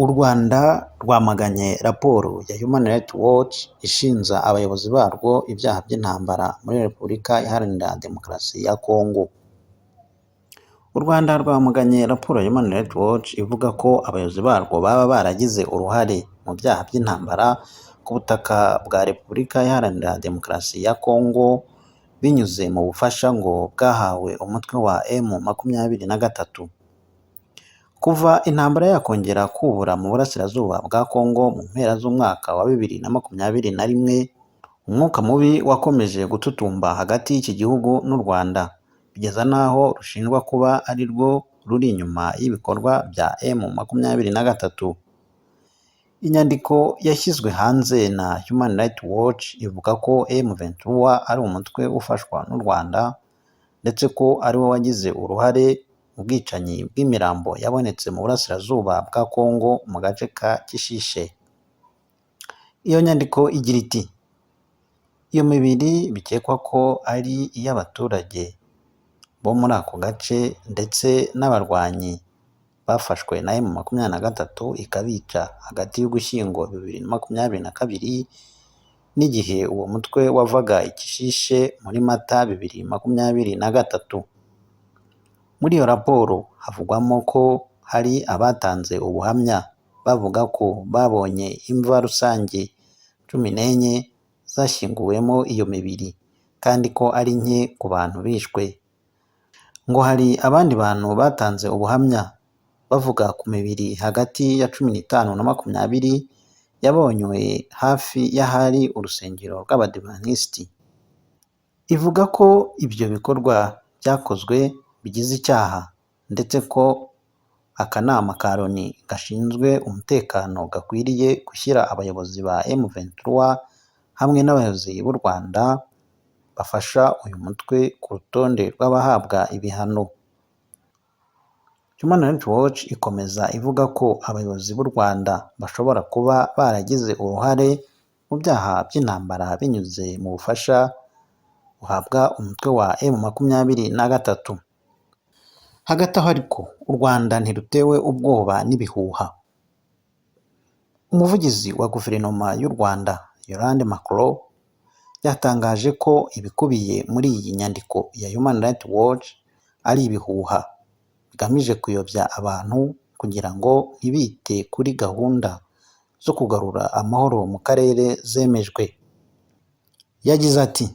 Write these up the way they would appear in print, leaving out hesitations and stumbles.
U Rwanda rwamaganye raporo ya Human Rights Watch ishinja abayobozi barwo ibyaha by'intambara muri Repubulika Iharanira Demokarasi ya Kongo. U Rwanda rwamaganye raporo ya Human Rights Watch ivuga ko abayobozi barwo baba baragize uruhare mu byaha by'intambara ku butaka bwa Repubulika Iharanira Demokarasi ya Kongo binyuze mu bufasha ngo bwahawe umutwe wa M23. Kuva intambara yakongera kubura mu burasirazuba bwa Kongo mu mpera z'umwaka wa 2021, umwuka mubi wakomeje gututumba hagati y'iki gihugu n'u Rwanda, bigeza n'aho rushinjwa kuba ari rwo ruri inyuma y'ibikorwa bya M23. Inyandiko yashyizwe hanze na Human Rights Watch ivuga ko M23 ari umutwe ufashwa n'u Rwanda ndetse ko ari wo wagize uruhare mu bwicanyi bw'imirambo yabonetse mu burasirazuba bwa Kongo mu gace ka Kishishe. Iyo nyandiko igira iti iyo mibiri bikekwa ko ari iy'abaturage bo muri ako gace ndetse n'abarwanyi bafashwe na M23 ikabica hagati y'Ugushyingo 2022 n'igihe uwo mutwe wavaga i Kishishe muri Mata 2023. Muri iyo raporo havugwamo ko hari abatanze ubuhamya bavuga ko babonye imva rusange 14 zashyinguwemo iyo mibiri kandi ko ari nke ku bantu bishwe. Ngo hari abandi bantu batanze ubuhamya bavuga ku mibiri hagati ya 15 na 20 yabonywe hafi y'ahari urusengero rw'Abadivantisiti. Ivuga ko ibyo bikorwa byakozwe bigize icyaha ndetse ko akanama ka Loni gashinzwe umutekano gakwiriye gushyira abayobozi ba M23 hamwe n'abayobozi b'u Rwanda bafasha uyu mutwe ku rutonde rw'abahabwa ibihano. Human Rights Watch ikomeza ivuga ko abayobozi b'u Rwanda bashobora kuba baragize uruhare mu byaha by'intambara binyuze mu bufasha buhabwa umutwe wa M23. Hagati aho ariko u Rwanda ntirutewe ubwoba n'ibihuha. Umuvugizi wa guverinoma y'u Rwanda Yolande Macron yatangaje ko ibikubiye muri iyi nyandiko ya Human Rights Watch ari ibihuha bigamije kuyobya abantu kugira ngo ntibite kuri gahunda zo kugarura amahoro mu karere zemejwe. Yagize ati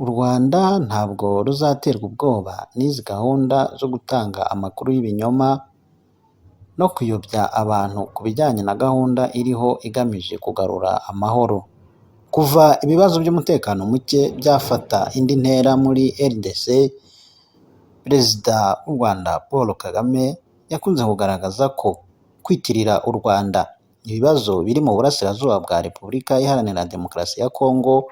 u Rwanda ntabwo ruzaterwa ubwoba n'izi gahunda zo gutanga amakuru y'ibinyoma no kuyobya abantu ku bijyanye na gahunda iriho igamije kugarura amahoro. Kuva ibibazo by'umutekano muke byafata indi ntera muri RDC, Perezida w'u Rwanda Paul Kagame yakunze kugaragaza ko kwitirira u Rwanda ibibazo biri mu burasirazuba bwa Repubulika Iharanira Demokarasi ya Kongo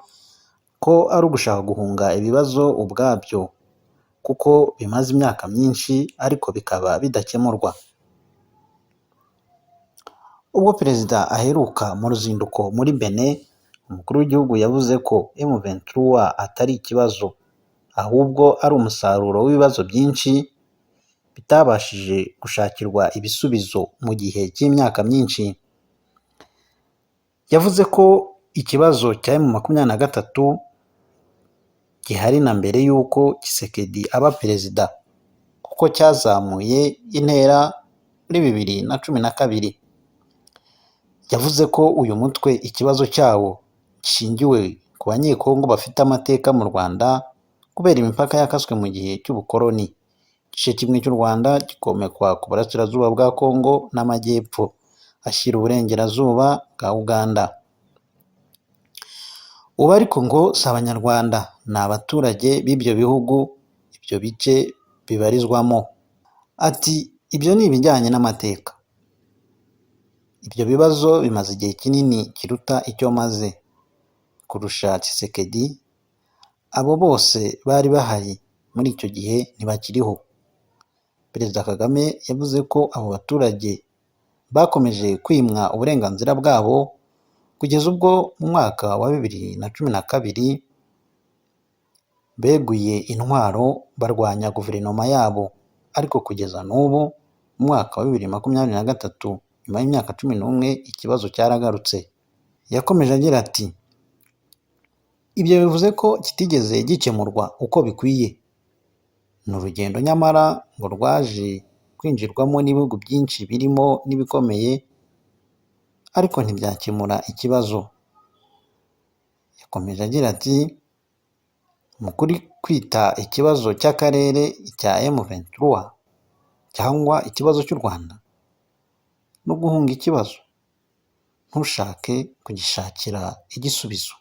ko ari ugushaka guhunga ibibazo ubwabyo kuko bimaze imyaka myinshi ariko bikaba bidakemurwa. Ubwo Perezida aheruka mu ruzinduko muri Benin, umukuru w'igihugu yavuze ko M23 atari ikibazo ahubwo ari umusaruro w'ibibazo byinshi bitabashije gushakirwa ibisubizo mu gihe cy'imyaka myinshi. Yavuze ko ikibazo cya M23 gihari na mbere y'uko Tshisekedi aba perezida kuko cyazamuye intera muri 2012. Yavuze ko uyu mutwe ikibazo cyawo gishingiwe ku banyekongo bafite amateka mu Rwanda kubera imipaka yakaswe mu gihe cy'ubukoloni. Igice kimwe cy'u Rwanda gikomekwa ku burasirazuba bwa Kongo n'amajyepfo ashyira uburengerazuba bwa Uganda. Ubu ariko ngo si Abanyarwanda, ni abaturage b'ibyo bihugu ibyo bice bibarizwamo. Ati ibyo ni ibijyanye n'amateka. Ibyo bibazo bimaze igihe kinini kiruta icyo maze kurusha Tshisekedi. Abo bose bari bahari muri icyo gihe ntibakiriho. Perezida Kagame yavuze ko abo baturage bakomeje kwimwa uburenganzira bwabo kugeza ubwo mu mwaka wa 2012 beguye intwaro barwanya guverinoma yabo, ariko kugeza n'ubu mu mwaka wa 2023 nyuma y'imyaka 11 ikibazo cyaragarutse. Yakomeje agira ati ibyo bivuze ko kitigeze gikemurwa uko bikwiye. Ni urugendo nyamara ngo rwaje kwinjirwamo n'ibihugu byinshi birimo n'ibikomeye, ariko ntibyakemura ikibazo. Yakomeje agira ati mu kuri kwita ikibazo cy'akarere cya M23 cyangwa ikibazo cy'u Rwanda no guhunga ikibazo, ntushake kugishakira igisubizo.